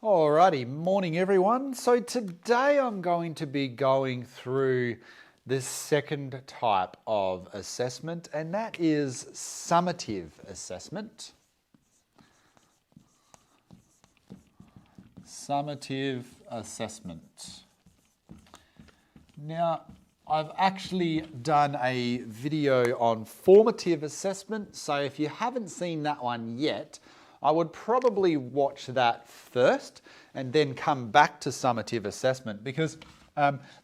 Alrighty, morning everyone. So today I'm going to be going through this second type of assessment, and that is summative assessment. Summative assessment. Now, I've actually done a video on formative assessment, so if you haven't seen that one yet, I would probably watch that first and then come back to summative assessment because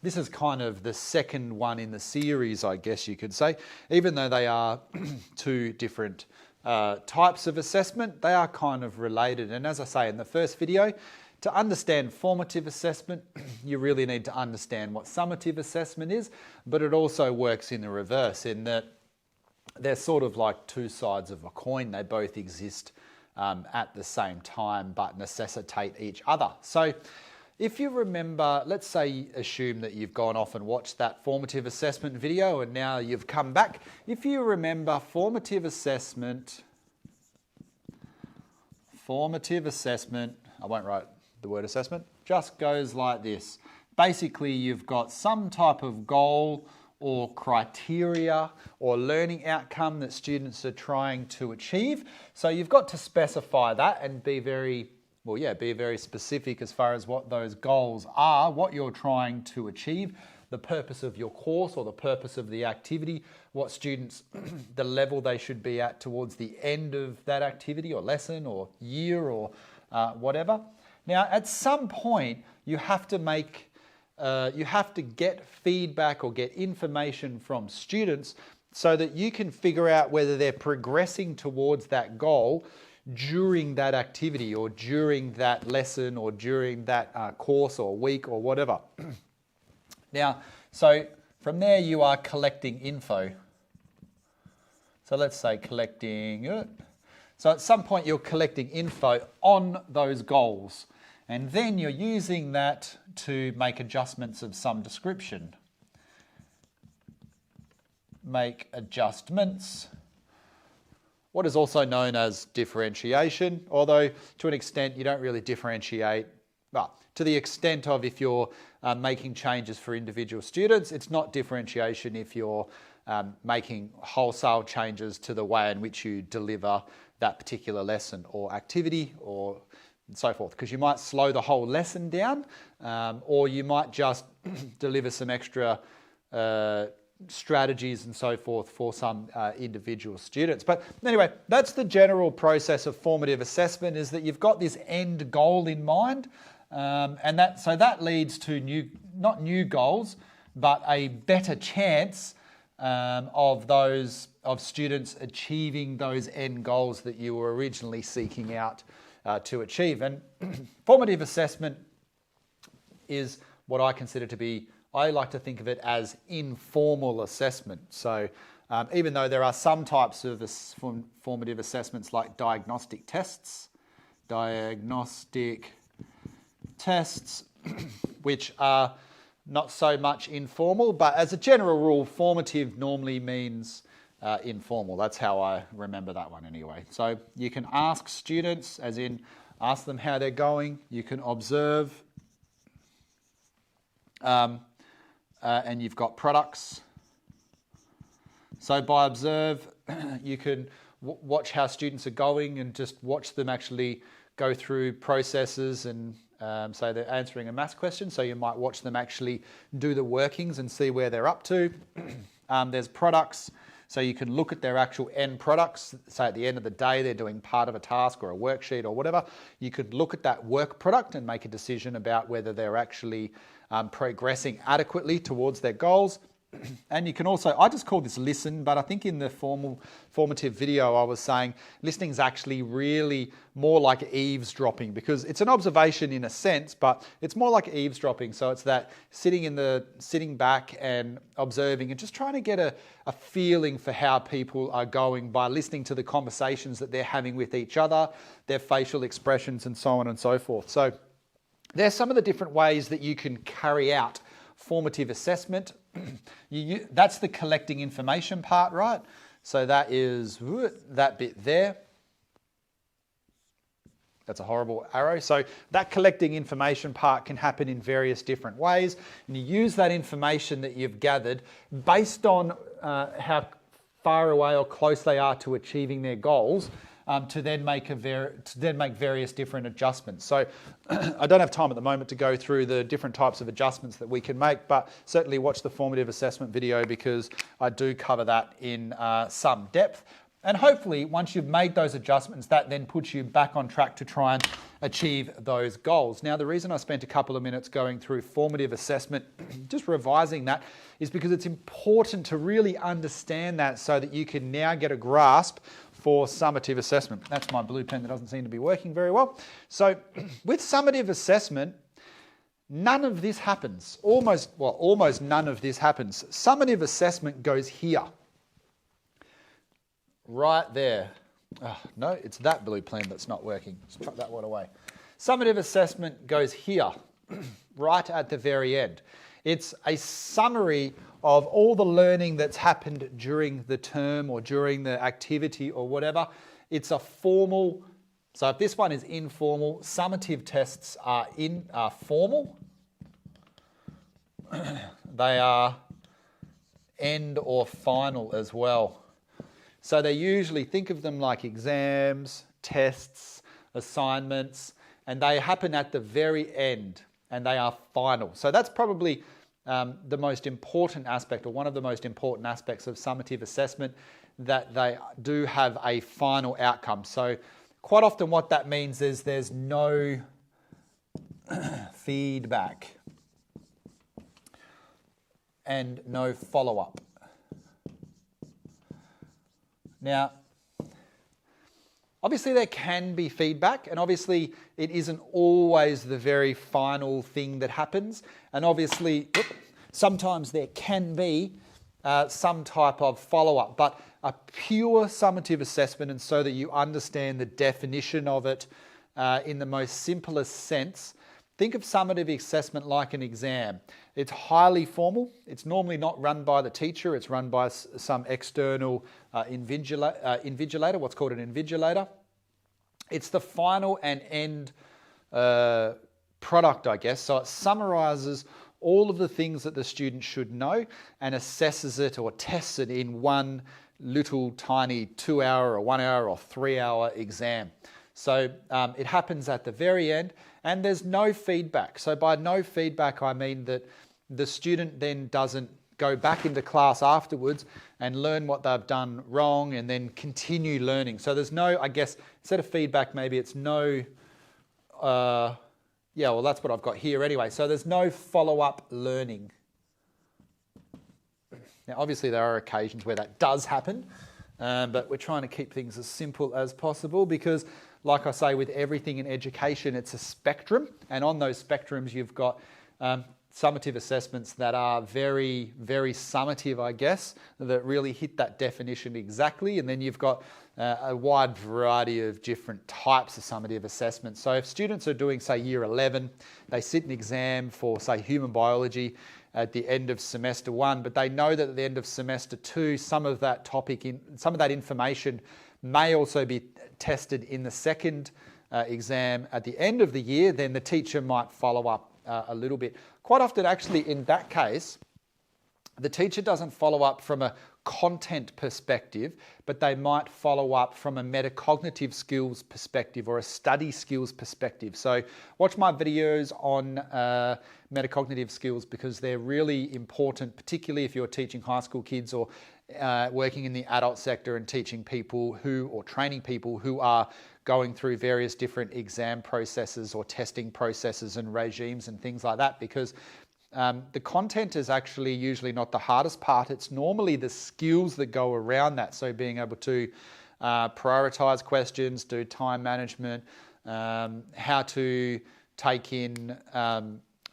this is kind of the second one in the series, I guess you could say. Even though they are two different types of assessment, they are kind of related. And as I say in the first video, to understand formative assessment, you really need to understand what summative assessment is, but it also works in the reverse in that they're sort of like two sides of a coin. They both exist at the same time but necessitate each other. So if you remember, let's say assume that you've gone off and watched that formative assessment video and now you've come back. If you remember formative assessment, I won't write the word assessment, just goes like this. Basically you've got some type of goal or criteria or learning outcome that students are trying to achieve. So you've got to specify that and be very specific as far as what those goals are, what you're trying to achieve, the purpose of your course or the purpose of the activity, what students, the level they should be at towards the end of that activity or lesson or year or whatever. Now, at some point, you have to get feedback or get information from students so that you can figure out whether they're progressing towards that goal during that activity or during that lesson or during that course or week or whatever. Now, so from there you are collecting info. So let's say so at some point you're collecting info on those goals. And then you're using that to make adjustments of some description. Make adjustments. What is also known as differentiation, although to an extent you don't really differentiate. Well, to the extent of if you're making changes for individual students, it's not differentiation if you're making wholesale changes to the way in which you deliver that particular lesson or activity or and so forth, because you might slow the whole lesson down or you might just deliver some extra strategies and so forth for some individual students. But anyway, that's the general process of formative assessment, is that you've got this end goal in mind and that leads to not new goals, but a better chance of students achieving those end goals that you were originally seeking out to achieve. And formative assessment is what I consider to be, I like to think of it as informal assessment. So even though there are some types of formative assessments like diagnostic tests, which are not so much informal, but as a general rule, formative normally means informal. That's how I remember that one anyway. So you can ask students, as in ask them how they're going. You can observe, and you've got products. So by observe, you can watch how students are going and just watch them actually go through processes and say they're answering a maths question. So you might watch them actually do the workings and see where they're up to. There's products. So you can look at their actual end products. Say at the end of the day, they're doing part of a task or a worksheet or whatever. You could look at that work product and make a decision about whether they're actually progressing adequately towards their goals. And you can also, I just call this listen, but I think in the formative video I was saying listening is actually really more like eavesdropping, because it's an observation in a sense, but it's more like eavesdropping. So it's that sitting back and observing and just trying to get a feeling for how people are going by listening to the conversations that they're having with each other, their facial expressions and so on and so forth. So there's some of the different ways that you can carry out formative assessment. That's the collecting information part, right? So that is that bit there. That's a horrible arrow. So that collecting information part can happen in various different ways. And you use that information that you've gathered based on how far away or close they are to achieving their goals, to then make various different adjustments. So I don't have time at the moment to go through the different types of adjustments that we can make, but certainly watch the formative assessment video because I do cover that in some depth. And hopefully once you've made those adjustments, that then puts you back on track to try and achieve those goals. Now, the reason I spent a couple of minutes going through formative assessment, just revising that, is because it's important to really understand that so that you can now get a grasp for summative assessment. That's my blue pen that doesn't seem to be working very well. So with summative assessment, none of this happens. Almost none of this happens. Summative assessment goes here. Right there. Oh, no, it's that blue pen that's not working. Let's chuck that one away. Summative assessment goes here, right at the very end. It's a summary of all the learning that's happened during the term or during the activity or whatever. It's a formal, so if this one is informal, summative tests are formal. They are end or final as well. So they usually think of them like exams, tests, assignments, and they happen at the very end and they are final. So that's probably the most important aspect, or one of the most important aspects of summative assessment, that they do have a final outcome. So quite often what that means is there's no feedback and no follow-up. Now, obviously there can be feedback, and obviously it isn't always the very final thing that happens, and obviously sometimes there can be some type of follow-up, but a pure summative assessment, and so that you understand the definition of it in the most simplest sense, think of summative assessment like an exam. It's highly formal. It's normally not run by the teacher. It's run by some external invigilator, what's called an invigilator. It's the final and end product, I guess. So it summarizes all of the things that the student should know and assesses it or tests it in one little tiny 2-hour or 1 hour or 3-hour exam. So it happens at the very end, and there's no feedback. So by no feedback, I mean that the student then doesn't go back into class afterwards and learn what they've done wrong and then continue learning. So there's no, I guess, instead of feedback, maybe it's no, yeah, well, that's what I've got here anyway. So there's no follow-up learning. Now, obviously, there are occasions where that does happen, but we're trying to keep things as simple as possible because, like I say, with everything in education, it's a spectrum. And on those spectrums, you've got summative assessments that are very, very summative, I guess, that really hit that definition exactly. And then you've got a wide variety of different types of summative assessments. So if students are doing, say, year 11, they sit an exam for, say, human biology at the end of semester 1, but they know that at the end of semester 2, some of that topic, some of that information may also be tested in the second exam at the end of the year. Then the teacher might follow up a little bit. Quite often, actually, in that case, the teacher doesn't follow up from a content perspective, but they might follow up from a metacognitive skills perspective or a study skills perspective. So watch my videos on metacognitive skills because they're really important, particularly if you're teaching high school kids or working in the adult sector and teaching people or training people who are going through various different exam processes or testing processes and regimes and things like that, because the content is actually usually not the hardest part. It's normally the skills that go around that. So being able to prioritize questions, do time management, how to take in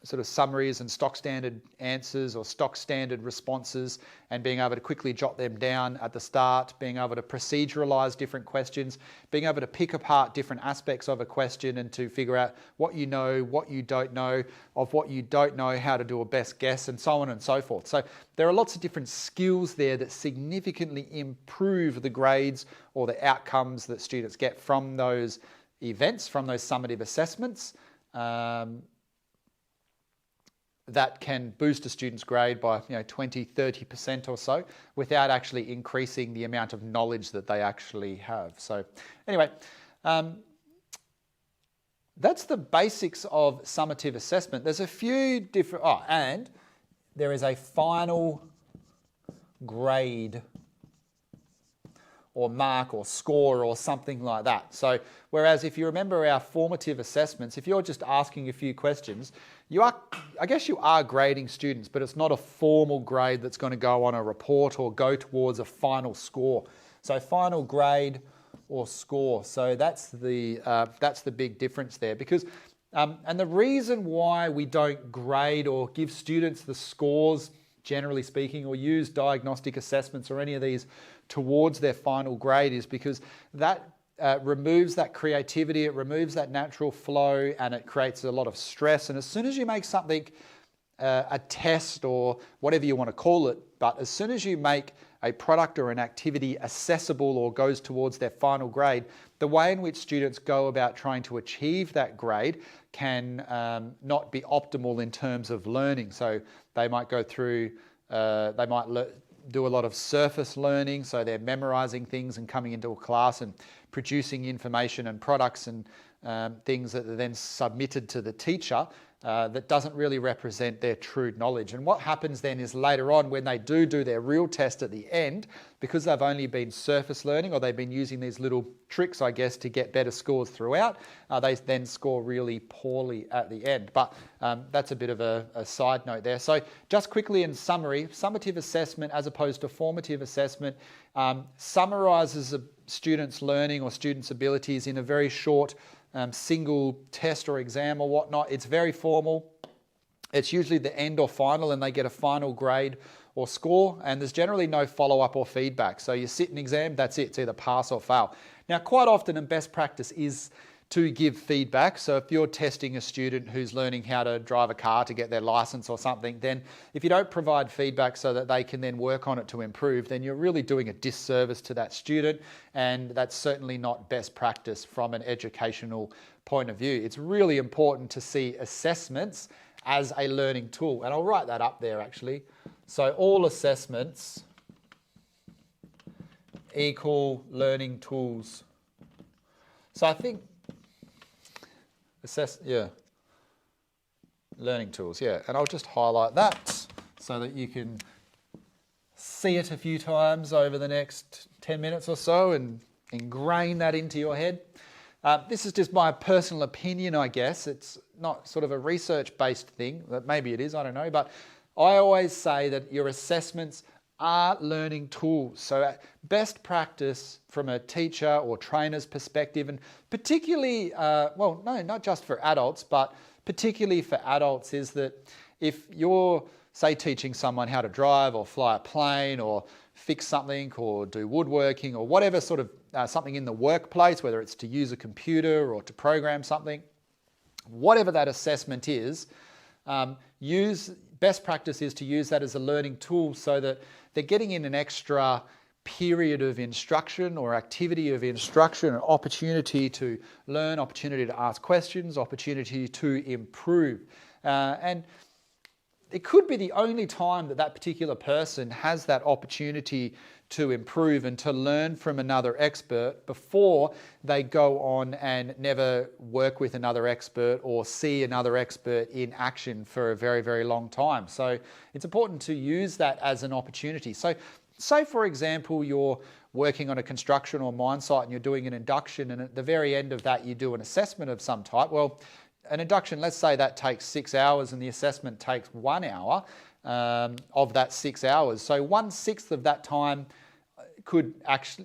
sort of summaries and stock standard answers or stock standard responses, and being able to quickly jot them down at the start, being able to proceduralize different questions, being able to pick apart different aspects of a question and to figure out what you know, what you don't know, of what you don't know, how to do a best guess, and so on and so forth. So there are lots of different skills there that significantly improve the grades or the outcomes that students get from those events, from those summative assessments, that can boost a student's grade by 20, 30% or so without actually increasing the amount of knowledge that they actually have. So anyway, that's the basics of summative assessment. There's a few different, and there is a final grade or mark or score or something like that. So whereas if you remember our formative assessments, if you're just asking a few questions, I guess you are grading students, but it's not a formal grade that's going to go on a report or go towards a final score. So final grade or score. So that's the big difference there. Because and the reason why we don't grade or give students the scores, generally speaking, or use diagnostic assessments or any of these towards their final grade is because that removes that creativity, it removes that natural flow, and it creates a lot of stress. And as soon as you make something a test or whatever you want to call it, but as soon as you make a product or an activity accessible or goes towards their final grade, the way in which students go about trying to achieve that grade can not be optimal in terms of learning. So they might go through, they might do a lot of surface learning, so they're memorizing things and coming into a class and producing information and products and things that are then submitted to the teacher that doesn't really represent their true knowledge. And what happens then is later on when they do their real test at the end, because they've only been surface learning or they've been using these little tricks, I guess, to get better scores throughout, they then score really poorly at the end. But that's a bit of a side note there. So just quickly in summary, summative assessment as opposed to formative assessment summarises a student's learning or student's abilities in a very short single test or exam or whatnot. It's very formal. It's usually the end or final and they get a final grade or score, and there's generally no follow-up or feedback. So you sit an exam, that's it. It's either pass or fail. Now, quite often, and best practice is to give feedback. So if you're testing a student who's learning how to drive a car to get their license or something, then if you don't provide feedback so that they can then work on it to improve, then you're really doing a disservice to that student, and that's certainly not best practice from an educational point of view. It's really important to see assessments as a learning tool, and I'll write that up there actually. So all assessments equal learning tools. So I think learning tools, and I'll just highlight that so that you can see it a few times over the next 10 minutes or so and ingrain that into your head. This is just my personal opinion, I guess. It's not sort of a research-based thing, but maybe it is, I don't know. But I always say that your assessments are learning tools. So best practice from a teacher or trainer's perspective, and particularly, not just for adults, but particularly for adults, is that if you're, say, teaching someone how to drive or fly a plane or fix something or do woodworking or whatever sort of something in the workplace, whether it's to use a computer or to program something, whatever that assessment is, best practice is to use that as a learning tool so that they're getting in an extra period of instruction or activity of instruction, an opportunity to learn, opportunity to ask questions, opportunity to improve. And it could be the only time that particular person has that opportunity to improve and to learn from another expert before they go on and never work with another expert or see another expert in action for a very, very long time. So it's important to use that as an opportunity. So say, for example, you're working on a construction or mine site and you're doing an induction, and at the very end of that you do an assessment of some type. Well, an induction, let's say that takes 6 hours and the assessment takes 1 hour of that 6 hours. So 1/6 of that time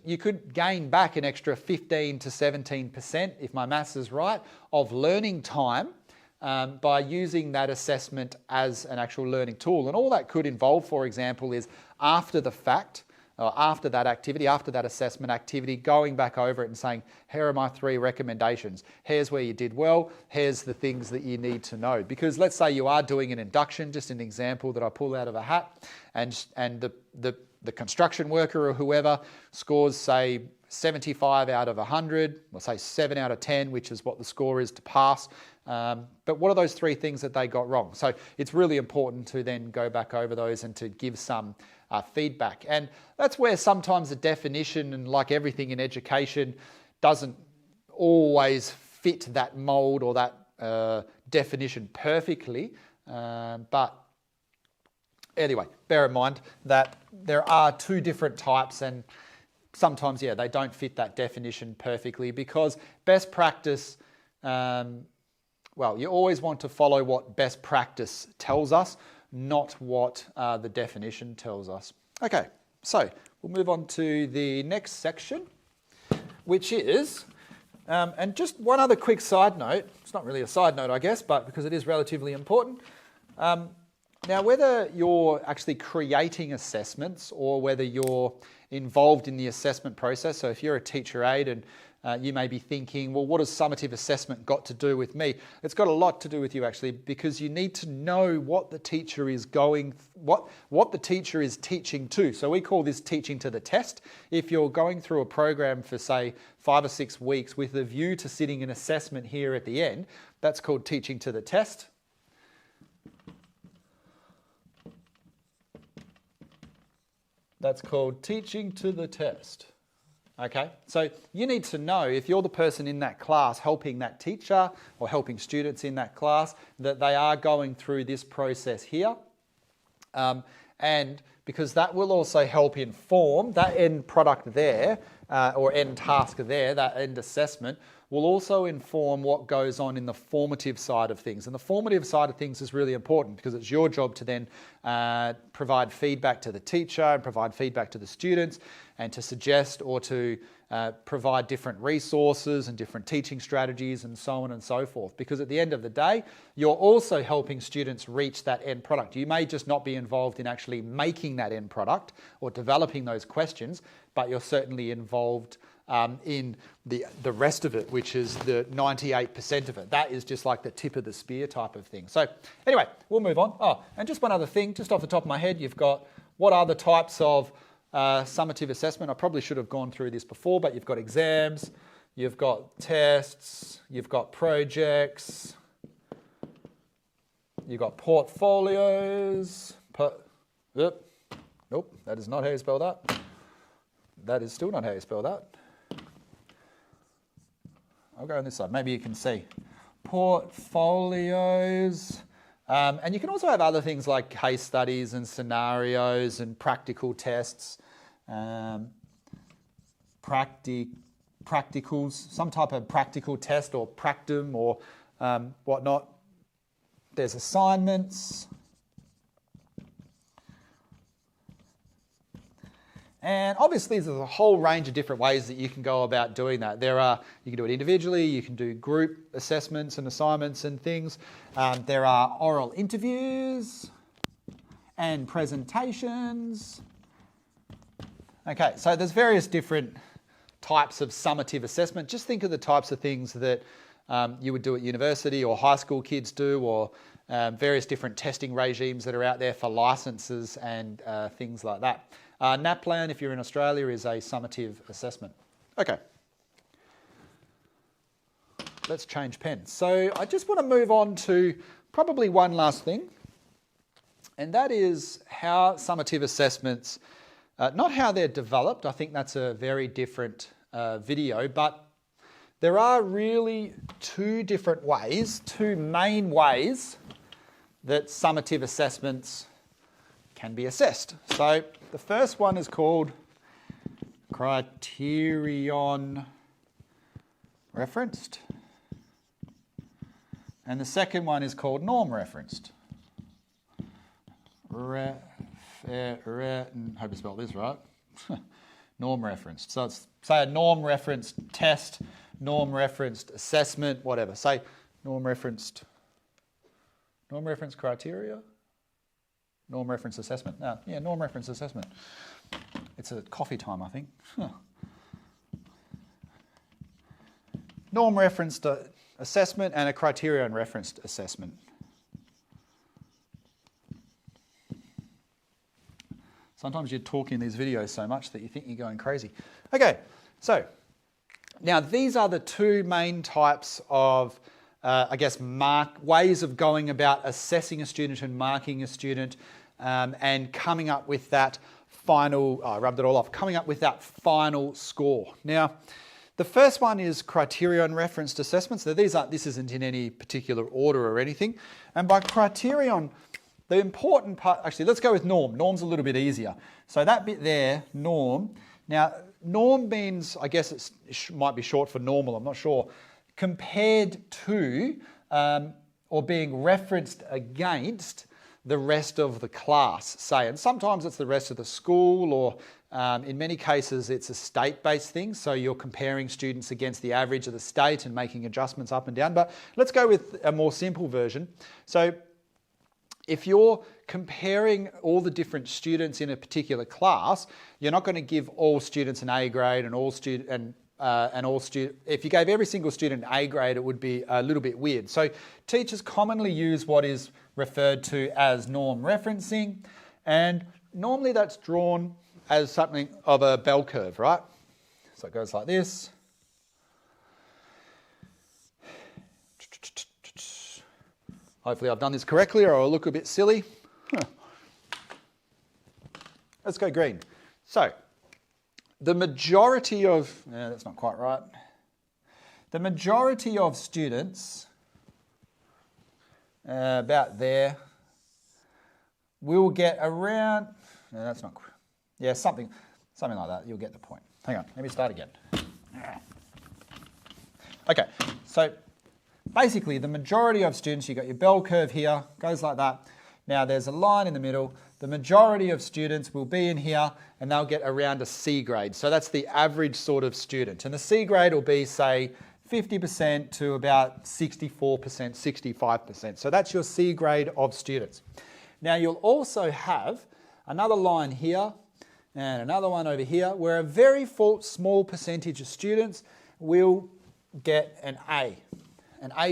you could gain back an extra 15 to 17%, if my maths is right, of learning time by using that assessment as an actual learning tool. And all that could involve, for example, is after the fact, or after that activity, after that assessment activity, going back over it and saying, here are my 3 recommendations. Here's where you did well. Here's the things that you need to know. Because let's say you are doing an induction, just an example that I pull out of a hat, and the construction worker or whoever scores, say, 75 out of 100, we'll say 7 out of 10, which is what the score is to pass. But what are those 3 things that they got wrong? So it's really important to then go back over those and to give some feedback. And that's where sometimes the definition, and like everything in education, doesn't always fit that mold or that definition perfectly. But anyway, bear in mind that there are 2 different types, and sometimes, yeah, they don't fit that definition perfectly, because best practice, well, you always want to follow what best practice tells us, not what the definition tells us. Okay, so we'll move on to the next section, which is, and just one other quick side note, it's not really a side note, I guess, but because it is relatively important. Now, whether you're actually creating assessments or whether you're involved in the assessment process, so if you're a teacher aide and you may be thinking, well, what has summative assessment got to do with me? It's got a lot to do with you, actually, because you need to know what the teacher is what the teacher is teaching to. So we call this teaching to the test. If you're going through a program for, say, 5 or 6 weeks with a view to sitting an assessment here at the end, that's called teaching to the test. That's called teaching to the test. Okay, so you need to know, if you're the person in that class helping that teacher or helping students in that class, that they are going through this process here. And because that will also help inform that end product there, or end task there, that end assessment, will also inform what goes on in the formative side of things. And the formative side of things is really important because it's your job to then provide feedback to the teacher and provide feedback to the students and to suggest or to provide different resources and different teaching strategies and so on and so forth. Because at the end of the day, you're also helping students reach that end product. You may just not be involved in actually making that end product or developing those questions, but you're certainly involved in the rest of it, which is the 98% of it. That is just like the tip of the spear type of thing. So anyway, we'll move on. Oh, and just one other thing, just off the top of my head, you've got what are the types of summative assessment. I probably should have gone through this before, but you've got exams, you've got tests, you've got projects, you've got portfolios. Nope, that is not how you spell that. That is still not how you spell that. I'll go on this side. Maybe you can see. Portfolios. And you can also have other things like case studies and scenarios and practical tests, practicals, some type of practical test or practum or whatnot. There's assignments. And obviously there's a whole range of different ways that you can go about doing that. You can do it individually, you can do group assessments and assignments and things. There are oral interviews and presentations. Okay, so there's various different types of summative assessment. Just think of the types of things that you would do at university or high school kids do, or various different testing regimes that are out there for licenses and things like that. NAPLAN, if you're in Australia, is a summative assessment. Okay. Let's change pens. So I just want to move on to probably one last thing, and that is how summative assessments, not how they're developed, I think that's a very different video, but there are really 2 different ways, 2 main ways that summative assessments can be assessed. So the first one is called Criterion-referenced, and the second one is called norm-referenced. Hope I spelled this right. Norm-referenced. So it's, say, a norm-referenced test, norm-referenced assessment, whatever. Say norm-referenced criteria. Norm reference assessment. Yeah, norm reference assessment. It's a coffee time, I think. Norm referenced assessment and a criterion referenced assessment. Sometimes you talk in these videos so much that you think you're going crazy. Okay, So now these are the two main types of, I guess, ways of going about assessing a student and marking a student, and coming up with that final, I rubbed it all off, coming up with that final score. Now, the first one is criterion-referenced assessments. So this isn't in any particular order or anything. And by criterion, the important part, actually, let's go with norm. Norm's a little bit easier. So that bit there, norm. Now, norm means, I guess it might be short for normal, I'm not sure. Compared to, or being referenced against the rest of the class, say. And sometimes it's the rest of the school, or in many cases it's a state-based thing, so you're comparing students against the average of the state and making adjustments up and down. But let's go with a more simple version. So if you're comparing all the different students in a particular class, you're not going to give all students an A grade and if you gave every single student an A grade, it would be a little bit weird. So teachers commonly use what is referred to as norm referencing, and normally that's drawn as something of a bell curve, right? So it goes like this. Hopefully I've done this correctly, or I'll look a bit silly. Let's go green. So the majority of, that's not quite right. The majority of students, about there, will get around, no, that's not, yeah, something like that. You'll get the point. Hang on, let me start again. Okay, so basically the majority of students, you've got your bell curve here, goes like that. Now there's a line in the middle. The majority of students will be in here and they'll get around a C grade. So that's the average sort of student. And the C grade will be, say, 50% to about 64%, 65%. So that's your C grade of students. Now you'll also have another line here and another one over here where a very small percentage of students will get an A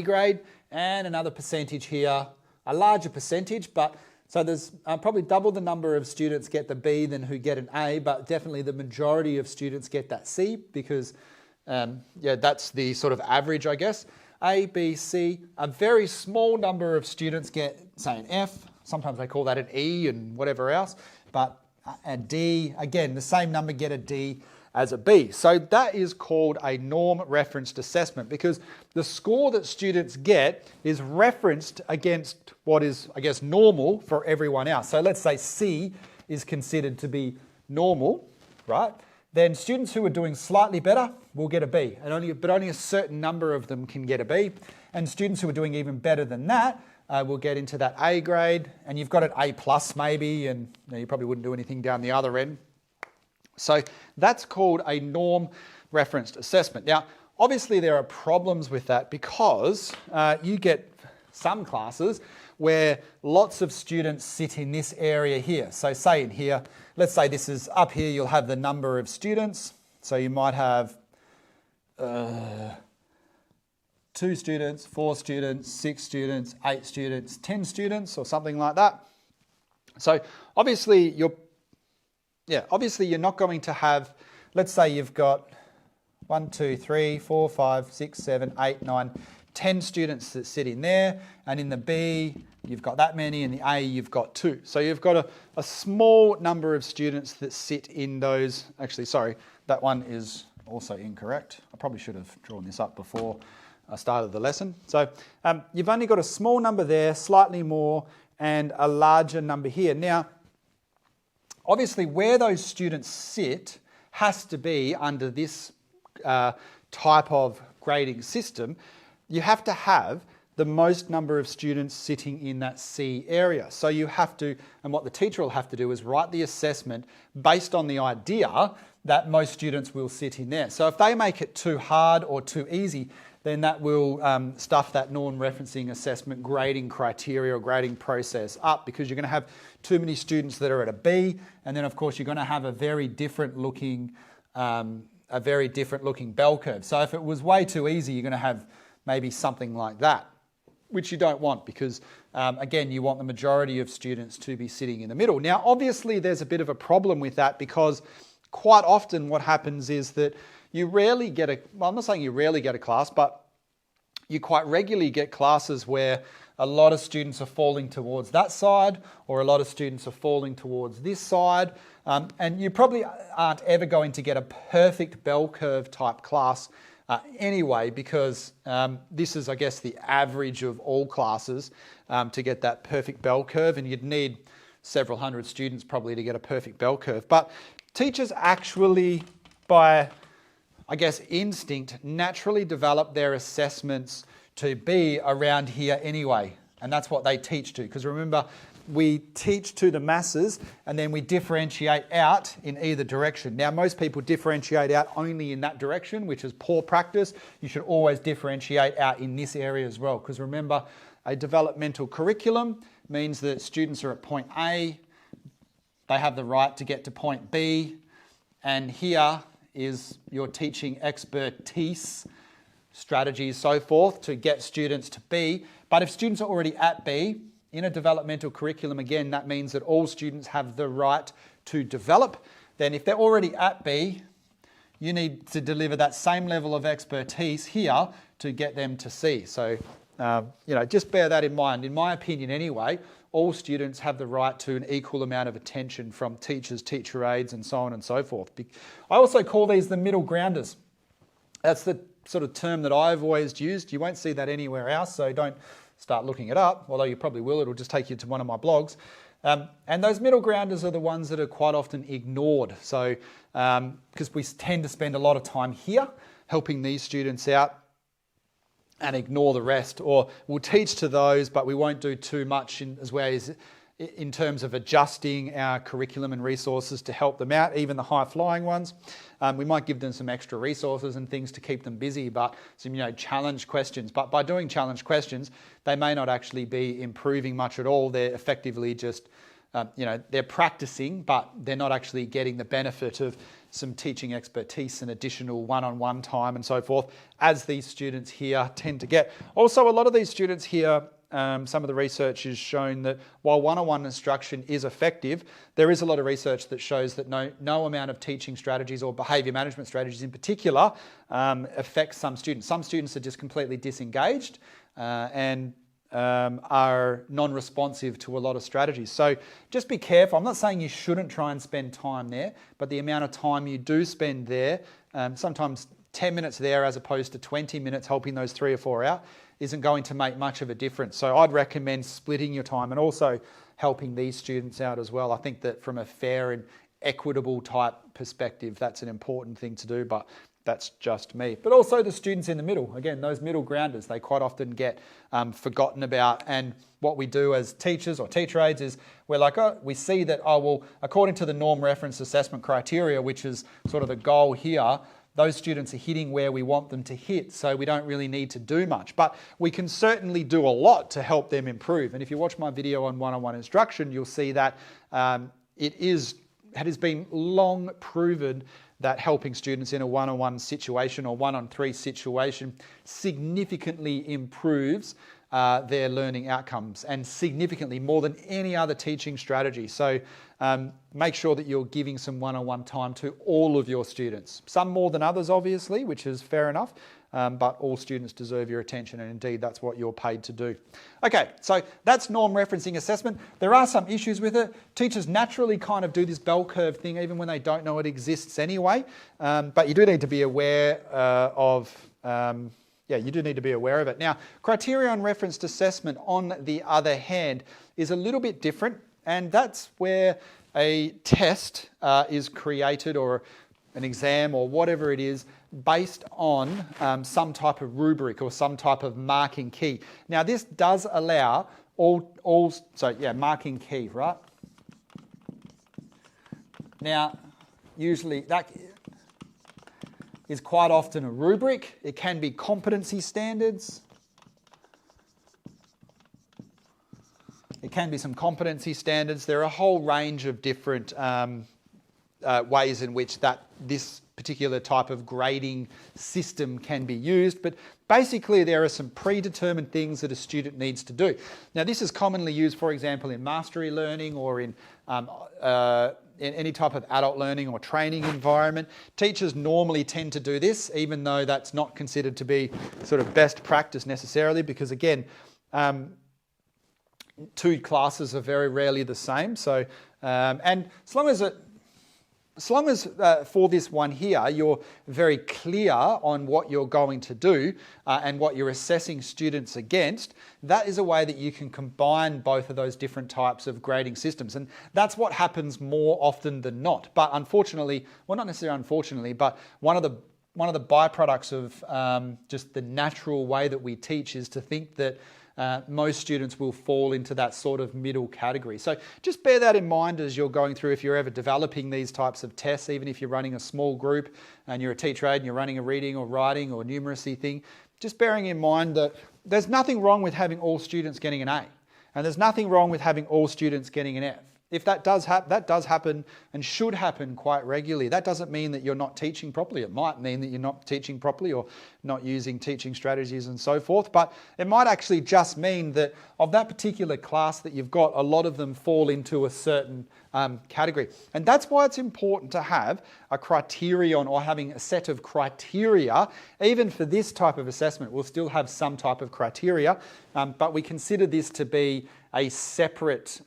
grade, and another percentage here, a larger percentage, but so there's probably double the number of students get the B than who get an A, but definitely the majority of students get that C because, yeah, that's the sort of average, I guess. A, B, C. A very small number of students get, say, an F. Sometimes they call that an E and whatever else, but a D, again, the same number get a D as a B. So that is called a norm referenced assessment because the score that students get is referenced against what is, I guess, normal for everyone else. So let's say C is considered to be normal, right? Then students who are doing slightly better will get a B, but only a certain number of them can get a B. And students who are doing even better than that will get into that A grade, and you've got an A plus maybe, and you probably wouldn't do anything down the other end. So that's called a norm referenced assessment. Now, obviously there are problems with that because you get some classes where lots of students sit in this area here. So say in here, let's say this is up here, you'll have the number of students. So you might have 2 students, 4 students, 6 students, 8 students, 10 students or something like that. So obviously you're not going to have, let's say you've got 1, 2, 3, 4, 5, 6, 7, 8, 9, 10 students that sit in there, and in the B you've got that many, and the A you've got 2. So you've got a small number of students that sit in those. Actually, sorry, that one is also incorrect. I probably should have drawn this up before I started the lesson. So you've only got a small number there, slightly more, and a larger number here. Now, obviously, where those students sit has to be under this type of grading system. You have to have the most number of students sitting in that C area. So you have to, and what the teacher will have to do is write the assessment based on the idea that most students will sit in there. So if they make it too hard or too easy, then that will stuff that norm referencing assessment grading criteria or grading process up, because you're going to have too many students that are at a B, and then of course you're going to have a very different looking bell curve. So if it was way too easy, you're going to have maybe something like that, which you don't want because, again, you want the majority of students to be sitting in the middle. Now, obviously, there's a bit of a problem with that because quite often what happens is that you rarely get I'm not saying you rarely get a class, but you quite regularly get classes where a lot of students are falling towards that side, or a lot of students are falling towards this side. And you probably aren't ever going to get a perfect bell curve type class anyway, because this is, I guess, the average of all classes to get that perfect bell curve, and you'd need several hundred students probably to get a perfect bell curve. But teachers actually, by, I guess, instinct, naturally develop their assessments to be around here anyway. And that's what they teach to. Because remember, we teach to the masses and then we differentiate out in either direction. Now, most people differentiate out only in that direction, which is poor practice. You should always differentiate out in this area as well. Because remember, a developmental curriculum means that students are at point A, they have the right to get to point B, and here is your teaching expertise, strategies, so forth, to get students to B. But if students are already at B, in a developmental curriculum, again, that means that all students have the right to develop. Then if they're already at B, you need to deliver that same level of expertise here to get them to C. So, just bear that in mind. In my opinion anyway, all students have the right to an equal amount of attention from teachers, teacher aides, and so on and so forth. I also call these the middle grounders. That's the sort of term that I've always used. You won't see that anywhere else, so don't start looking it up, although you probably will. It'll just take you to one of my blogs. And those middle grounders are the ones that are quite often ignored. So, because we tend to spend a lot of time here helping these students out and ignore the rest, or we'll teach to those, but we won't do too much in terms of adjusting our curriculum and resources to help them out, even the high-flying ones. We might give them some extra resources and things to keep them busy, but some challenge questions. But by doing challenge questions, they may not actually be improving much at all. They're effectively just, they're practicing, but they're not actually getting the benefit of some teaching expertise and additional one-on-one time and so forth, as these students here tend to get. Also, a lot of these students here, some of the research has shown that while one-on-one instruction is effective, there is a lot of research that shows that no amount of teaching strategies or behaviour management strategies in particular affects some students. Some students are just completely disengaged and are non-responsive to a lot of strategies. So just be careful. I'm not saying you shouldn't try and spend time there, but the amount of time you do spend there, sometimes 10 minutes there as opposed to 20 minutes helping those 3 or 4 out, isn't going to make much of a difference. So I'd recommend splitting your time and also helping these students out as well. I think that from a fair and equitable type perspective, that's an important thing to do, but that's just me. But also the students in the middle, again, those middle grounders, they quite often get forgotten about. And what we do as teachers or teacher aides is we're like, we see that, according to the norm reference assessment criteria, which is sort of the goal here, those students are hitting where we want them to hit, so we don't really need to do much. But we can certainly do a lot to help them improve. And if you watch my video on one-on-one instruction, you'll see that it has been long proven that helping students in a one-on-one situation or one-on-3 situation significantly improves their learning outcomes, and significantly more than any other teaching strategy. So make sure that you're giving some one-on-one time to all of your students. Some more than others, obviously, which is fair enough, but all students deserve your attention, and indeed that's what you're paid to do. Okay, so that's norm referencing assessment. There are some issues with it. Teachers naturally kind of do this bell curve thing even when they don't know it exists anyway, but you do need to be aware you do need to be aware of it. Now, criterion-referenced assessment, on the other hand, is a little bit different, and that's where a test is created, or an exam or whatever it is, based on some type of rubric or some type of marking key. Now, this does allow marking key, right? Now, usually that is quite often a rubric. It can be competency standards. It can be some competency standards. There are a whole range of different ways in which this particular type of grading system can be used, but basically there are some predetermined things that a student needs to do. Now this is commonly used, for example, in mastery learning or in any type of adult learning or training environment. Teachers normally tend to do this, even though that's not considered to be sort of best practice necessarily, because again, two classes are very rarely the same. So, and as long as for this one here, you're very clear on what you're going to do and what you're assessing students against, that is a way that you can combine both of those different types of grading systems. And that's what happens more often than not. But unfortunately, well, not necessarily unfortunately, but one of the byproducts of just the natural way that we teach is to think that most students will fall into that sort of middle category. So just bear that in mind as you're going through, if you're ever developing these types of tests, even if you're running a small group and you're a teacher aide and you're running a reading or writing or numeracy thing, just bearing in mind that there's nothing wrong with having all students getting an A, and there's nothing wrong with having all students getting an F. If that does happen and should happen quite regularly, that doesn't mean that you're not teaching properly. It might mean that you're not teaching properly or not using teaching strategies and so forth, but it might actually just mean that of that particular class that you've got, a lot of them fall into a certain category. And that's why it's important to have a criterion or having a set of criteria. Even for this type of assessment, we'll still have some type of criteria, but we consider this to be a separate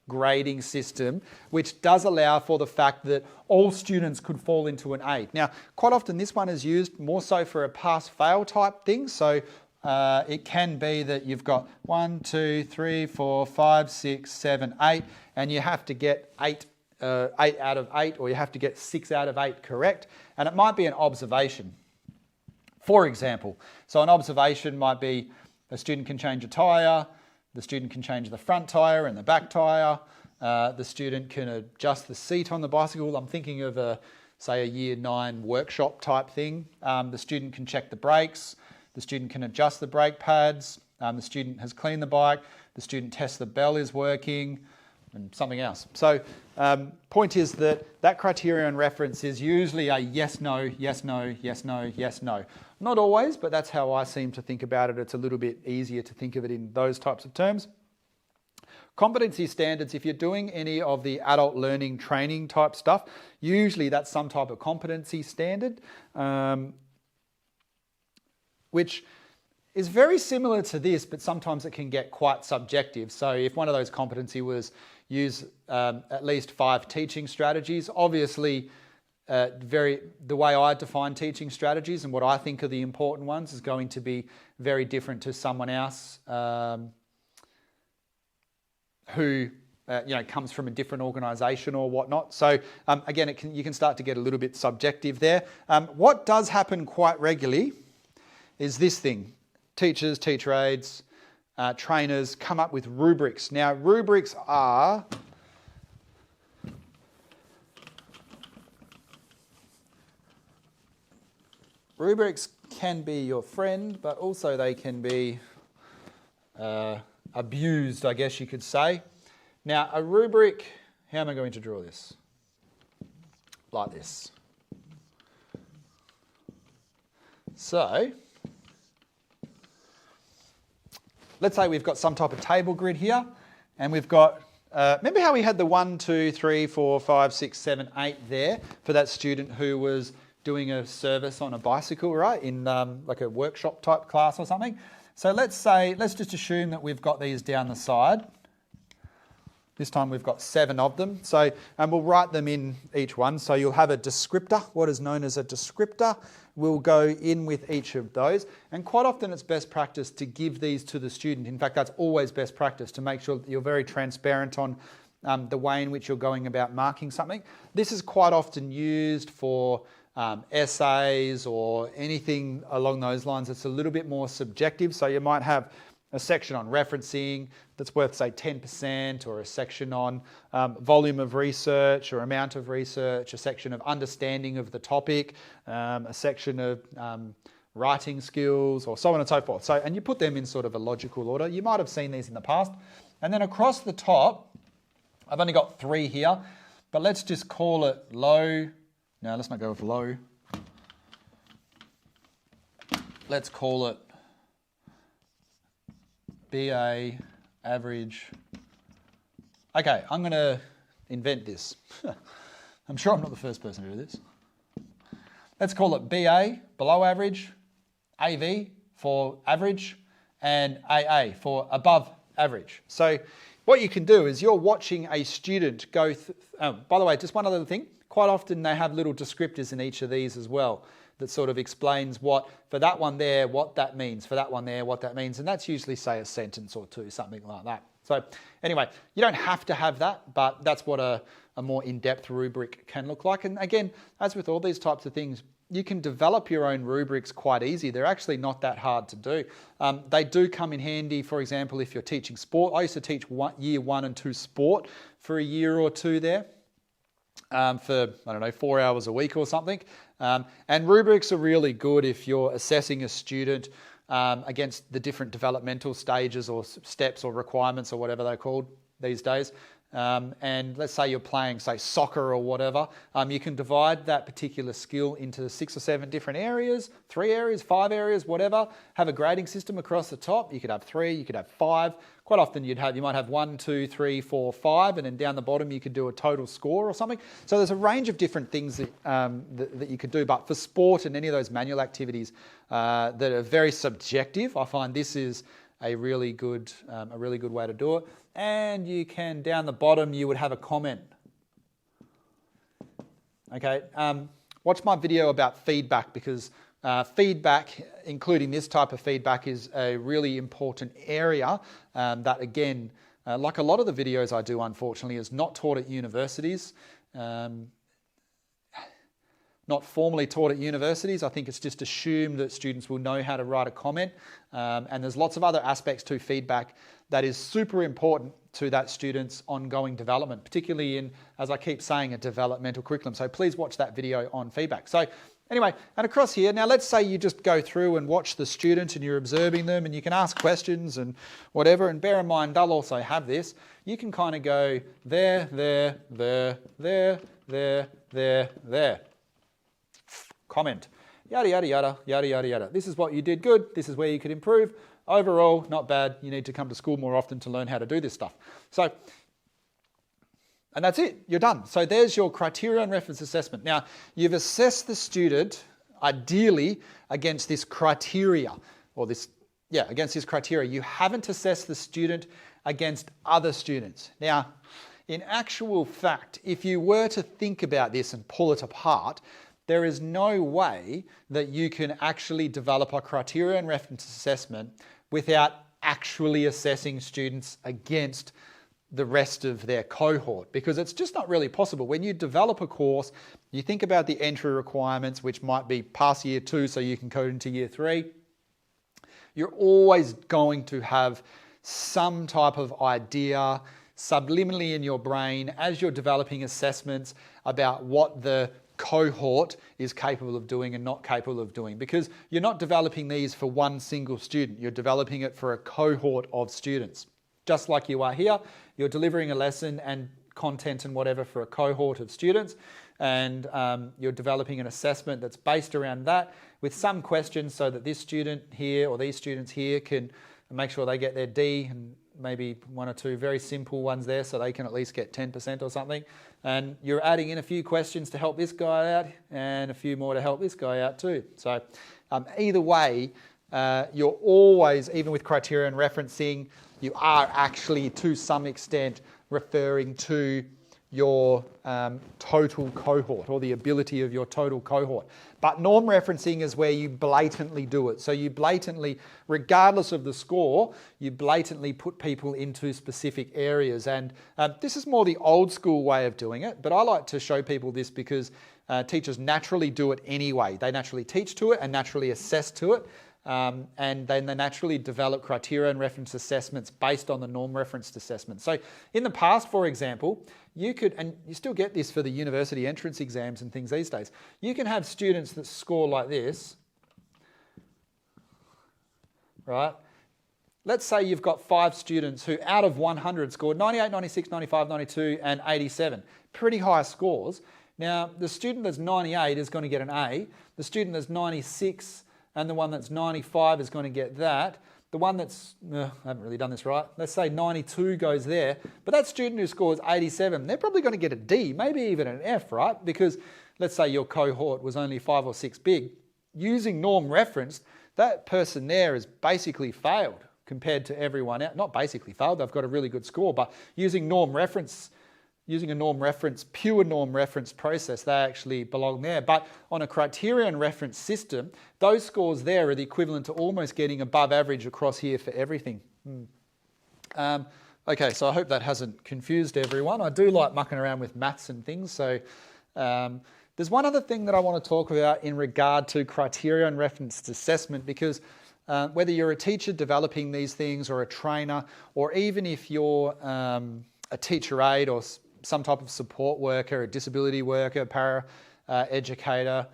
grading system, which does allow for the fact that all students could fall into an A. Now, quite often this one is used more so for a pass-fail type thing. So it can be that you've got 1, 2, 3, 4, 5, 6, 7, 8, and you have to get 8 out of 8, or you have to get 6 out of 8 correct. And it might be an observation, for example. So an observation might be a student can change a tyre, the student can change the front tyre and the back tyre. The student can adjust the seat on the bicycle. I'm thinking of say a year 9 workshop type thing. The student can check the brakes. The student can adjust the brake pads. The student has cleaned the bike. The student tests the bell is working, and something else. So point is that criterion reference is usually a yes, no, yes, no, yes, no, yes, no. Not always, but that's how I seem to think about it. It's a little bit easier to think of it in those types of terms. Competency standards, if you're doing any of the adult learning training type stuff, usually that's some type of competency standard, which is very similar to this, but sometimes it can get quite subjective. So if one of those competency was use at least 5 teaching strategies, obviously the way I define teaching strategies and what I think are the important ones is going to be very different to someone else who comes from a different organisation or whatnot. So again, you can start to get a little bit subjective there. What does happen quite regularly is this thing. Teachers, teacher aides, trainers come up with rubrics. Now, rubrics can be your friend, but also they can be abused, I guess you could say. Now, a rubric, how am I going to draw this? Like this. So, let's say we've got some type of table grid here, and we've got, remember how we had the 1, 2, 3, 4, 5, 6, 7, 8 there for that student who was doing a service on a bicycle, right, in like a workshop type class or something. So let's just assume that we've got these down the side. This time we've got 7 of them. So, and we'll write them in each one. So you'll have a descriptor. What is known as a descriptor will go in with each of those. And quite often it's best practice to give these to the student. In fact, that's always best practice, to make sure that you're very transparent on the way in which you're going about marking something. This is quite often used for essays or anything along those lines. It's a little bit more subjective. So you might have a section on referencing that's worth, say, 10%, or a section on volume of research or amount of research, a section of understanding of the topic, a section of writing skills, or so on and so forth. So, and you put them in sort of a logical order. You might have seen these in the past. And then across the top, I've only got 3 here. but let's just call it low. No, let's not go with low. Let's call it BA average. Okay, I'm going to invent this. I'm sure I'm not the first person to do this. Let's call it BA, below average, AV for average, and AA for above average. So what you can do is you're watching a student go, by the way, just one other thing, quite often they have little descriptors in each of these as well that sort of explains what, for that one there, what that means, for that one there, what that means, and that's usually, say, a sentence or two, something like that. So anyway, you don't have to have that, but that's what a more in-depth rubric can look like. And again, as with all these types of things, you can develop your own rubrics quite easy. They're actually not that hard to do. They do come in handy, for example, if you're teaching sport. I used to teach year 1 and 2 sport for a year or two there. For, I don't know, 4 hours a week or something. And rubrics are really good if you're assessing a student against the different developmental stages or steps or requirements or whatever they're called these days. And let's say you're playing, say, soccer or whatever, you can divide that particular skill into 6 or 7 different areas, 3 areas, 5 areas, whatever. Have a grading system across the top. You could have 3, you could have 5. Quite often you might have 1, 2, 3, 4, 5, and then down the bottom you could do a total score or something. So there's a range of different things that you could do. But for sport and any of those manual activities that are very subjective, I find this is a really good way to do it. And you can, down the bottom, you would have a comment. Okay, watch my video about feedback, because feedback, including this type of feedback, is a really important area that, again, like a lot of the videos I do, unfortunately, is not taught at universities. Not formally taught at universities. I think it's just assumed that students will know how to write a comment. And there's lots of other aspects to feedback that is super important to that student's ongoing development, particularly in, as I keep saying, a developmental curriculum. So please watch that video on feedback. So anyway, and across here, now let's say you just go through and watch the student and you're observing them and you can ask questions and whatever. And bear in mind, they'll also have this. You can kind of go there, there, there, there, there, there, there. Comment, yada, yada, yada, yada, yada, yada. This is what you did good. This is where you could improve. Overall, not bad. You need to come to school more often to learn how to do this stuff. So, and that's it. You're done. So there's your criterion-referenced assessment. Now, you've assessed the student, ideally, against this criteria, or this, against this criteria. You haven't assessed the student against other students. Now, in actual fact, if you were to think about this and pull it apart, there is no way that you can actually develop a criterion-referenced assessment without actually assessing students against the rest of their cohort, because it's just not really possible. When you develop a course, you think about the entry requirements, which might be pass year 2 so you can code into year 3. You're always going to have some type of idea subliminally in your brain as you're developing assessments about what the cohort is capable of doing and not capable of doing, because you're not developing these for one single student. You're developing it for a cohort of students. Just like you are here, you're delivering a lesson and content and whatever for a cohort of students, and you're developing an assessment that's based around that with some questions so that this student here or these students here can make sure they get their D, and maybe 1 or 2 very simple ones there so they can at least get 10% or something. And you're adding in a few questions to help this guy out and a few more to help this guy out too. So either way, you're always, even with criterion referencing, you are actually to some extent referring to your total cohort, or the ability of your total cohort. But norm referencing is where you blatantly do it. So you blatantly, regardless of the score, you blatantly put people into specific areas. And this is more the old school way of doing it, but I like to show people this because teachers naturally do it anyway. They naturally teach to it and naturally assess to it. And then they naturally develop criterion-referenced assessments based on the norm-referenced assessment. So in the past, for example, you could, and you still get this for the university entrance exams and things these days, you can have students that score like this, right? let's say you've got 5 students who out of 100 scored 98, 96, 95, 92 and 87. Pretty high scores. Now, the student that's 98 is going to get an A. The student that's 96 and the one that's 95 is going to get that. The one that's, I haven't really done this right, let's say 92 goes there, but that student who scores 87, they're probably going to get a D, maybe even an F, right? Because let's say your cohort was only 5 or 6 big. Using norm referenced, that person there has basically failed compared to everyone else. Not basically failed, they've got a really good score, but using a norm reference, pure norm reference process, they actually belong there. But on a criterion reference system, those scores there are the equivalent to almost getting above average across here for everything. Okay, so I hope that hasn't confused everyone. I do like mucking around with maths and things. So there's one other thing that I want to talk about in regard to criterion referenced assessment, because whether you're a teacher developing these things or a trainer, or even if you're a teacher aide or some type of support worker, a disability worker, para educator,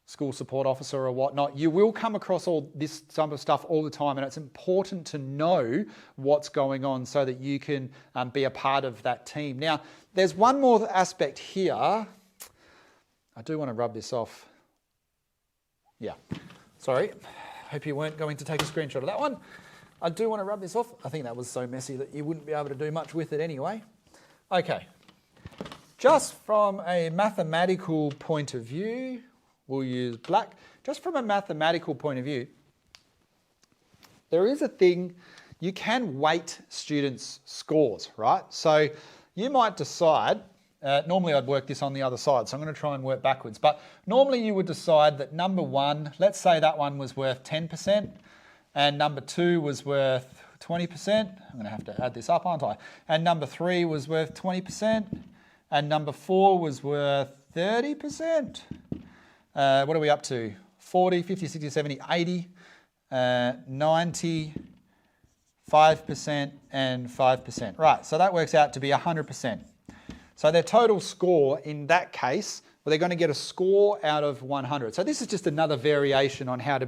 school support officer or whatnot, you will come across all this type of stuff all the time, and it's important to know what's going on so that you can be a part of that team. Now, there's one more aspect here. I do want to rub this off. Yeah, sorry. Hope you weren't going to take a screenshot of that one. I do want to rub this off. I think that was so messy that you wouldn't be able to do much with it anyway. Okay. Just from a mathematical point of view, we'll use black. Just from a mathematical point of view, there is a thing, you can weight students' scores, right? So you might decide, normally I'd work this on the other side, so I'm going to try and work backwards. But normally you would decide that number 1, let's say that one was worth 10%, and number 2 was worth 20%. I'm going to have to add this up, aren't I? And number 3 was worth 20%. And number 4 was worth 30%. What are we up to? 40, 50, 60, 70, 80, 90, 5% and 5%. Right, so that works out to be 100%. So their total score in that case, well, they're going to get a score out of 100. So this is just another variation on how to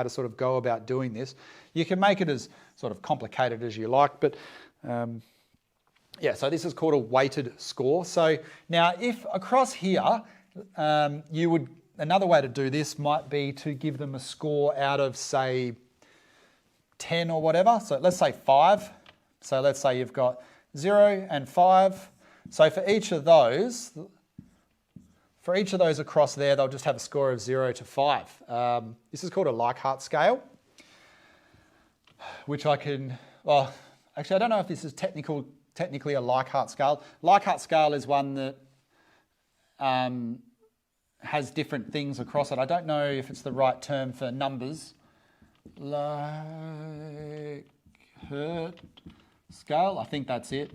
sort of go about doing this. You can make it as sort of complicated as you like, but yeah, so this is called a weighted score. So now if across here, another way to do this might be to give them a score out of, say, 10 or whatever. So let's say 5. So let's say you've got 0 and 5. So for each of those across there, they'll just have a score of 0 to 5. This is called a Likert scale, which I can, well, actually I don't know if this is technically a Likert scale. Likert scale is one that has different things across it. I don't know if it's the right term for numbers. Likert scale, I think that's it.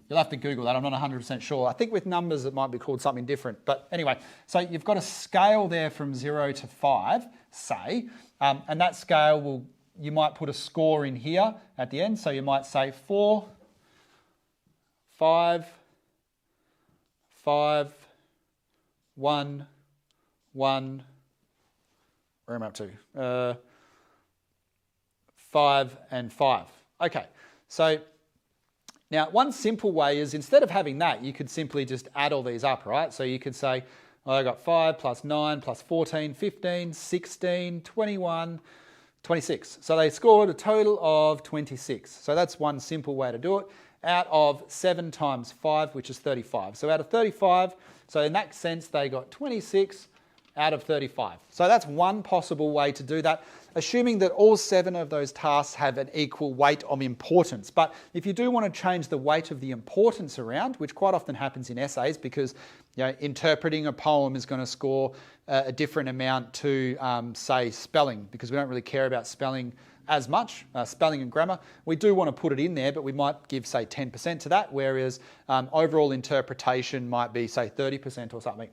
You'll have to Google that, I'm not 100% sure. I think with numbers it might be called something different. But anyway, so you've got a scale there from 0 to 5, say, and that scale you might put a score in here at the end. So you might say 4, 5, 5, 1, 1, where am I up to? 5 and 5. Okay, so now one simple way is instead of having that, you could simply just add all these up, right? So you could say, well, I got 5 plus 9 plus 14, 15, 16, 21, 26. So they scored a total of 26. So that's one simple way to do it. Out of 7 times 5, which is 35. So out of 35, so in that sense, they got 26 out of 35. So that's one possible way to do that, assuming that all 7 of those tasks have an equal weight of importance. But if you do want to change the weight of the importance around, which quite often happens in essays because interpreting a poem is going to score a different amount to, say, spelling, because we don't really care about spelling as much, spelling and grammar. We do want to put it in there, but we might give, say, 10% to that, whereas overall interpretation might be, say, 30% or something.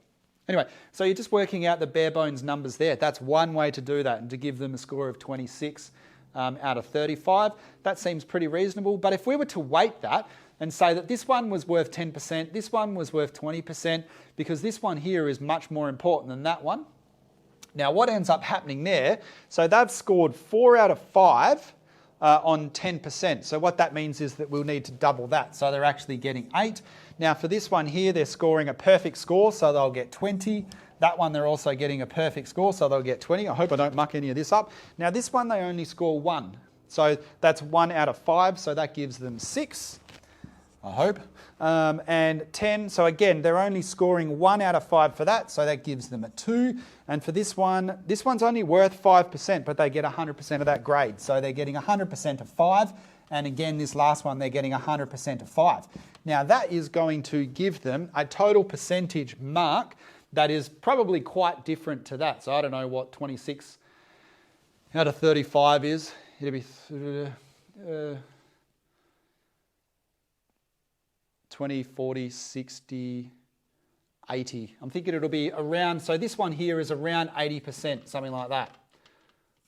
Anyway, so you're just working out the bare bones numbers there. That's one way to do that, and to give them a score of 26 out of 35. That seems pretty reasonable. But if we were to weight that and say that this one was worth 10%, this one was worth 20%, because this one here is much more important than that one. Now, what ends up happening there, so they've scored 4 out of 5 on 10%. So what that means is that we'll need to double that. So they're actually getting 8. Now for this one here, they're scoring a perfect score, so they'll get 20. That one they're also getting a perfect score, so they'll get 20. I hope I don't muck any of this up. Now this one they only score 1. So that's 1 out of 5, so that gives them 6, I hope. And 10, so again, they're only scoring 1 out of 5 for that, so that gives them a 2. And for this one's only worth 5%, but they get 100% of that grade. So they're getting 100% of 5. And again, this last one, they're getting 100% of 5. Now that is going to give them a total percentage mark that is probably quite different to that. So I don't know what 26 out of 35 is. It'll be 20, 40, 60, 80. I'm thinking it'll be around, so this one here is around 80%, something like that,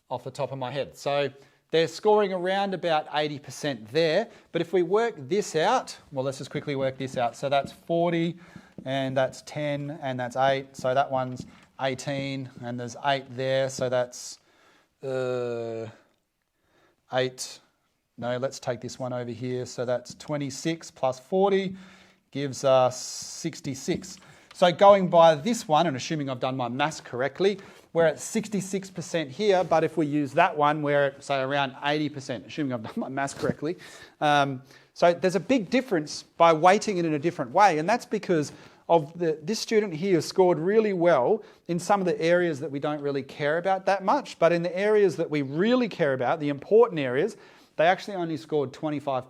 off the top of my head. So they're scoring around about 80% there. But if we work this out, well, let's just quickly work this out. So that's 40, and that's 10, and that's 8. So that one's 18, and there's 8 there. So that's 8. No, let's take this one over here. So that's 26 plus 40 gives us 66. So going by this one, and assuming I've done my maths correctly, we're at 66% here, but if we use that one, we're at, say, around 80%, assuming I've done my maths correctly. So there's a big difference by weighting it in a different way, and that's because of this student here scored really well in some of the areas that we don't really care about that much, but in the areas that we really care about, the important areas, they actually only scored 25.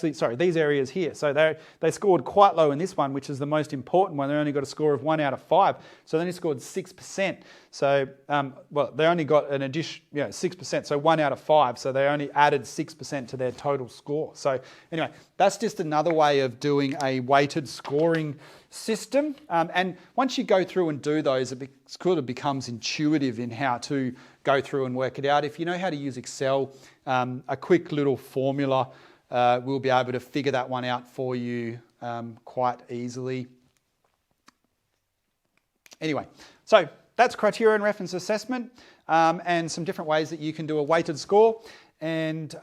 These areas here. So they scored quite low in this one, which is the most important one. They only got a score of 1 out of 5. So they only scored 6%. So, they only got an addition, 6%. So 1 out of 5. So they only added 6% to their total score. So anyway, that's just another way of doing a weighted scoring system. And once you go through and do those, it sort of becomes intuitive in how to go through and work it out. If you know how to use Excel, a quick little formula, we'll be able to figure that one out for you quite easily. Anyway, so that's criterion-referenced assessment and some different ways that you can do a weighted score. And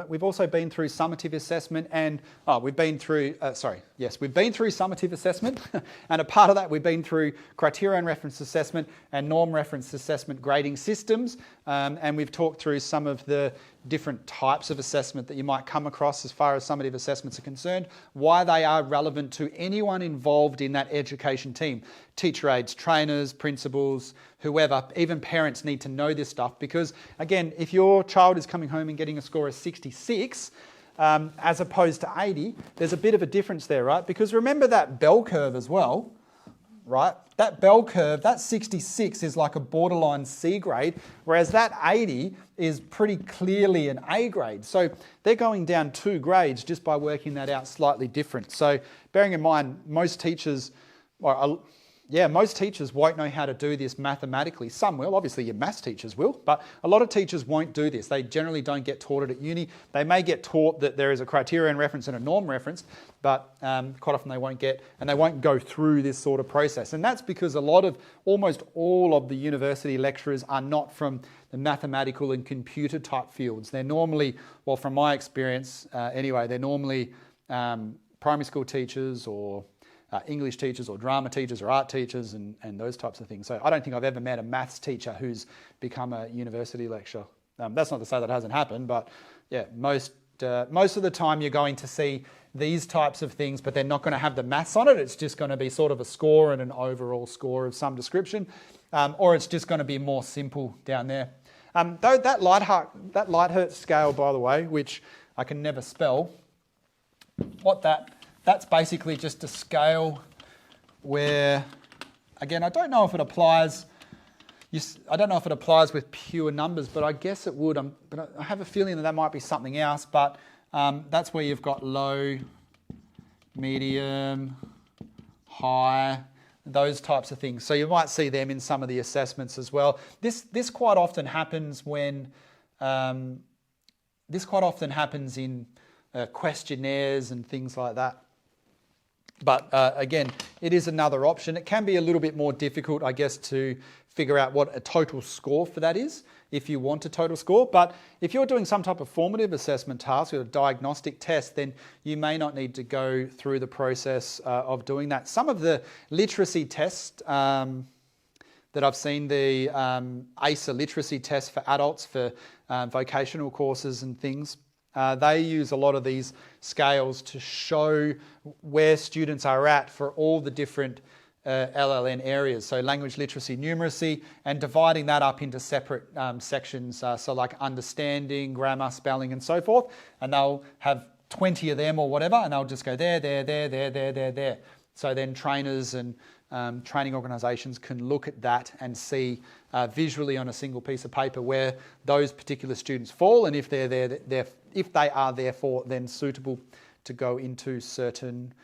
we've also been through summative assessment and, we've been through summative assessment. And a part of that, we've been through criterion-referenced assessment and norm-referenced assessment grading systems. And we've talked through some of the different types of assessment that you might come across as far as summative assessments are concerned, why they are relevant to anyone involved in that education team. Teacher aides, trainers, principals, whoever, even parents need to know this stuff because, again, if your child is coming home and getting a score of 66 as opposed to 80, there's a bit of a difference there, right? Because remember that bell curve as well, right? That bell curve, that 66 is like a borderline C grade, whereas that 80 is pretty clearly an A grade. So they're going down 2 grades just by working that out slightly different. So bearing in mind, most teachers won't know how to do this mathematically. Some will, obviously your maths teachers will, but a lot of teachers won't do this. They generally don't get taught it at uni. They may get taught that there is a criterion reference and a norm reference, but quite often they won't go through this sort of process. And that's because almost all of the university lecturers are not from the mathematical and computer type fields. They're normally, well, from my experience anyway, they're normally primary school teachers or English teachers or drama teachers or art teachers and those types of things. So I don't think I've ever met a maths teacher who's become a university lecturer. That's not to say that hasn't happened, but yeah, most of the time you're going to see these types of things, but they're not going to have the maths on it. It's just going to be sort of a score and an overall score of some description, or it's just going to be more simple down there. Though that Lightheart scale, by the way, which I can never spell, that's basically just a scale where, again, I don't know if it applies with pure numbers, but I guess it would. But I have a feeling that might be something else. But that's where you've got low, medium, high, those types of things. So you might see them in some of the assessments as well. This quite often happens in questionnaires and things like that. But again, it is another option. It can be a little bit more difficult, I guess, to figure out what a total score for that is. if you want a total score. But if you're doing some type of formative assessment task or a diagnostic test, then you may not need to go through the process of doing that. Some of the literacy tests that I've seen, the ACER literacy test for adults for vocational courses and things, they use a lot of these scales to show where students are at for all the different LLN areas. So language literacy, numeracy, and dividing that up into separate sections. So like understanding, grammar, spelling, and so forth. And they'll have 20 of them or whatever, and they'll just go there, there, there, there, there, there, there. So then trainers and training organisations can look at that and see visually on a single piece of paper where those particular students fall, and if if they are therefore then suitable to go into certain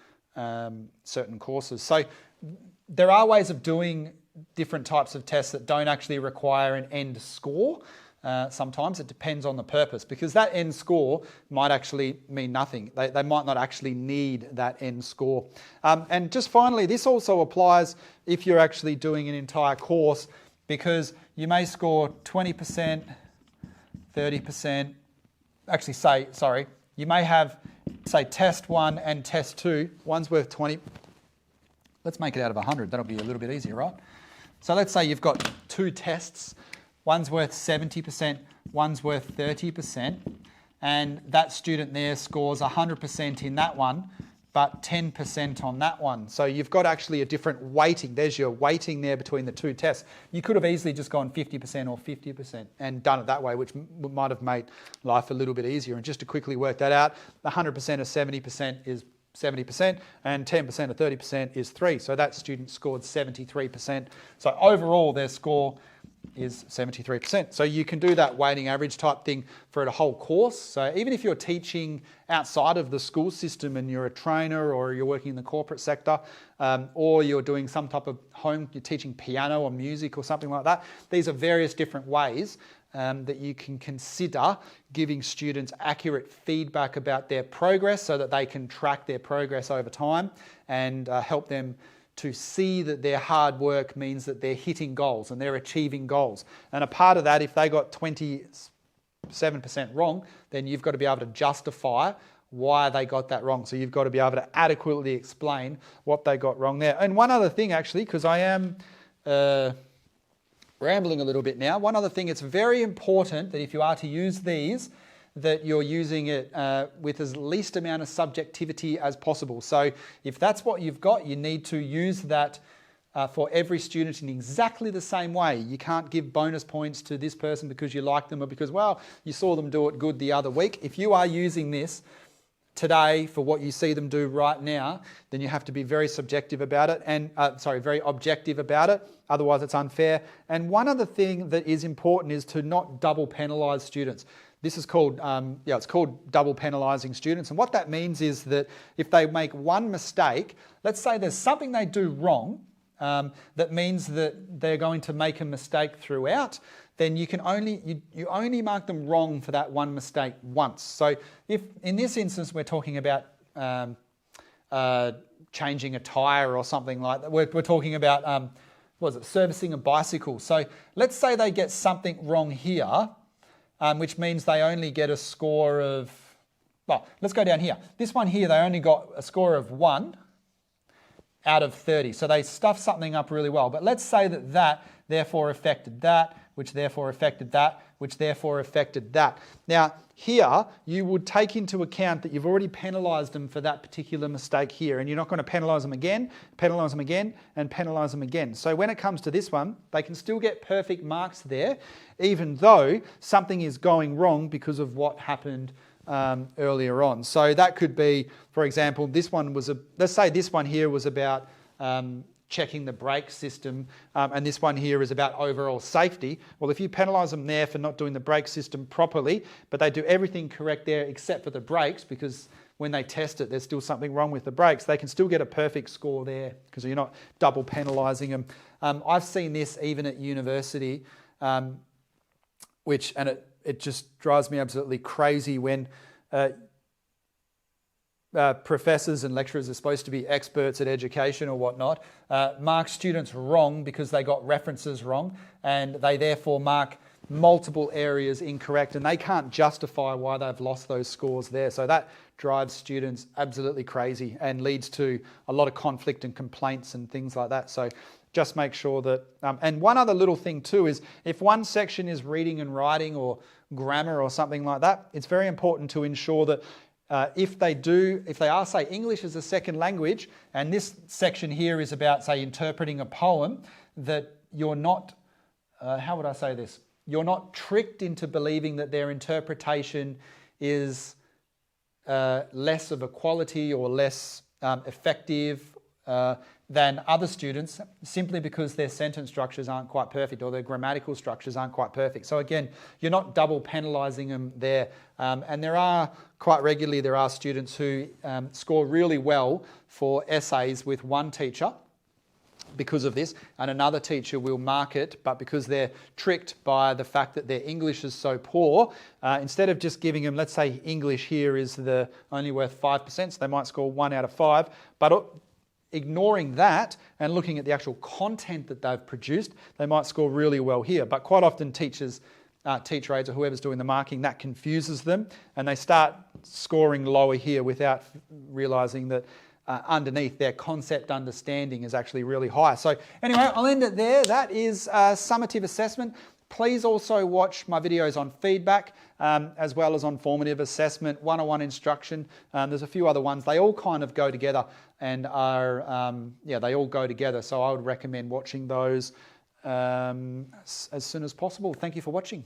courses. So there are ways of doing different types of tests that don't actually require an end score. Sometimes it depends on the purpose, because that end score might actually mean nothing. They might not actually need that end score. And just finally, this also applies if you're actually doing an entire course, because you may score 20%, 30%, you may have, say, test 1 and test 2, one's worth 20. Let's make it out of 100, that'll be a little bit easier, right? So let's say you've got 2 tests, one's worth 70%, one's worth 30%, and that student there scores 100% in that one, but 10% on that one. So you've got actually a different weighting. There's your weighting there between the 2 tests. You could have easily just gone 50% or 50% and done it that way, which might have made life a little bit easier. And just to quickly work that out, 100% of 70% is 70%, and 10% of 30% is 3. So that student scored 73%. So overall, their score is 73%. So you can do that weighting average type thing for a whole course. So even if you're teaching outside of the school system and you're a trainer, or you're working in the corporate sector, or you're doing some type of you're teaching piano or music or something like that, these are various different ways that you can consider giving students accurate feedback about their progress so that they can track their progress over time and help them to see that their hard work means that they're hitting goals and they're achieving goals. And a part of that, if they got 27% wrong, then you've got to be able to justify why they got that wrong. So you've got to be able to adequately explain what they got wrong there. And one other thing, actually, because I am rambling a little bit now, one other thing, it's very important that if you are to use these, that you're using it with as least amount of subjectivity as possible. So if that's what you've got, you need to use that for every student in exactly the same way. You can't give bonus points to this person because you like them or because, well, you saw them do it good the other week. If you are using this today for what you see them do right now, then you have to be very subjective about it and, very objective about it. Otherwise, it's unfair. And one other thing that is important is to not double penalise students. This is called, it's called double penalising students. And what that means is that if they make one mistake, let's say there's something they do wrong, that means that they're going to make a mistake throughout, then you can you only mark them wrong for that one mistake once. So if in this instance we're talking about changing a tyre or something like that, we're talking about servicing a bicycle. So let's say they get something wrong here, which means they only get a score of, well, let's go down here. This one here, they only got a score of 1 out of 30. So they stuffed something up really well. But let's say that therefore affected that, which therefore affected that, which therefore affected that. Now, here, you would take into account that you've already penalised them for that particular mistake here, and you're not going to penalise them again, and penalise them again. So when it comes to this one, they can still get perfect marks there, even though something is going wrong because of what happened earlier on. So that could be, for example, this one was let's say this one here was about checking the brake system, and this one here is about overall safety. Well, if you penalise them there for not doing the brake system properly, but they do everything correct there except for the brakes, because when they test it, there's still something wrong with the brakes, they can still get a perfect score there because you're not double penalising them. I've seen this even at university, and it just drives me absolutely crazy when professors and lecturers are supposed to be experts at education or whatnot, mark students wrong because they got references wrong, and they therefore mark multiple areas incorrect, and they can't justify why they've lost those scores there. So that drives students absolutely crazy and leads to a lot of conflict and complaints and things like that. So just make sure that, and one other little thing too is if one section is reading and writing or grammar or something like that, it's very important to ensure that if they are, say, English as a second language, and this section here is about, say, interpreting a poem, that you're not, how would I say this? You're not tricked into believing that their interpretation is less of a quality or less effective than other students, simply because their sentence structures aren't quite perfect or their grammatical structures aren't quite perfect. So again, you're not double penalising them there. And there are, quite regularly, there are students who score really well for essays with one teacher because of this, and another teacher will mark it, but because they're tricked by the fact that their English is so poor, instead of just giving them, let's say English here is only worth 5%, so they might score 1 out of 5, but ignoring that and looking at the actual content that they've produced, they might score really well here. But quite often teachers, teacher aides or whoever's doing the marking, that confuses them and they start scoring lower here without realising that underneath their concept understanding is actually really high. So anyway, I'll end it there. That is summative assessment. Please also watch my videos on feedback as well as on formative assessment, one-on-one instruction. There's a few other ones. They all kind of go together and are, they all go together. So I would recommend watching those as soon as possible. Thank you for watching.